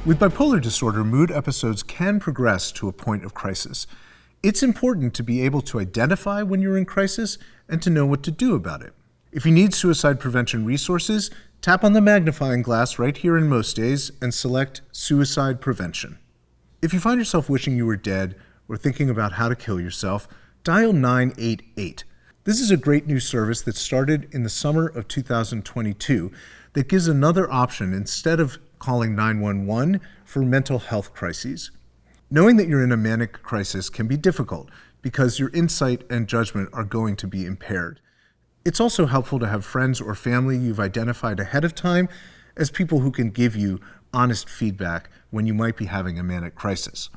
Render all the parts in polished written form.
With bipolar disorder, mood episodes can progress to a point of crisis. It's important to be able to identify when you're in crisis and to know what to do about it. If you need suicide prevention resources, tap on the magnifying glass right here in Most Days and select Suicide Prevention. If you find yourself wishing you were dead or thinking about how to kill yourself, dial 988. This is a great new service that started in the summer of 2022 that gives another option instead of calling 911 for mental health crises. Knowing that you're in a manic crisis can be difficult because your insight and judgment are going to be impaired. It's also helpful to have friends or family you've identified ahead of time as people who can give you honest feedback when you might be having a manic crisis.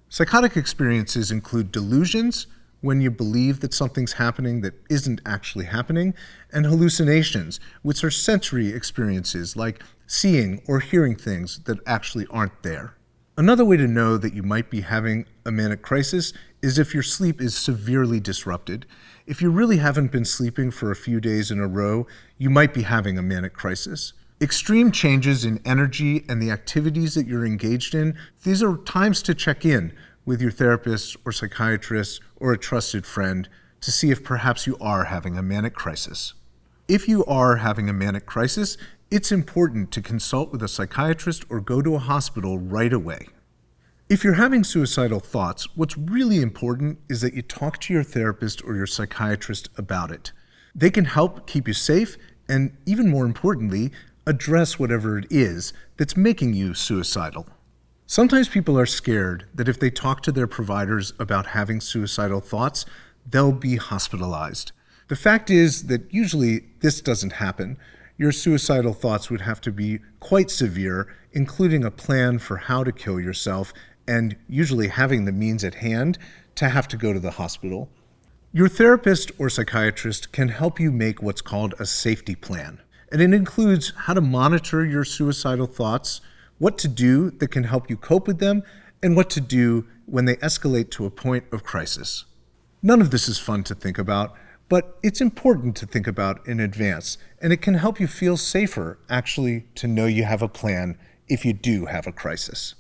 Psychotic experiences include delusions, when you believe that something's happening that isn't actually happening, and hallucinations, which are sensory experiences like seeing or hearing things that actually aren't there. Another way to know that you might be having a manic crisis is if your sleep is severely disrupted. If you really haven't been sleeping for a few days in a row, you might be having a manic crisis. Extreme changes in energy and the activities that you're engaged in, these are times to check in with your therapist or psychiatrist or a trusted friend to see if perhaps you are having a manic crisis. If you are having a manic crisis, it's important to consult with a psychiatrist or go to a hospital right away. If you're having suicidal thoughts, what's really important is that you talk to your therapist or your psychiatrist about it. They can help keep you safe and, even more importantly, address whatever it is that's making you suicidal. Sometimes people are scared that if they talk to their providers about having suicidal thoughts, they'll be hospitalized. The fact is that usually this doesn't happen. Your suicidal thoughts would have to be quite severe, including a plan for how to kill yourself and usually having the means at hand to have to go to the hospital. Your therapist or psychiatrist can help you make what's called a safety plan, and it includes how to monitor your suicidal thoughts, what to do that can help you cope with them, and what to do when they escalate to a point of crisis. None of this is fun to think about, but it's important to think about in advance, and it can help you feel safer, actually, to know you have a plan if you do have a crisis.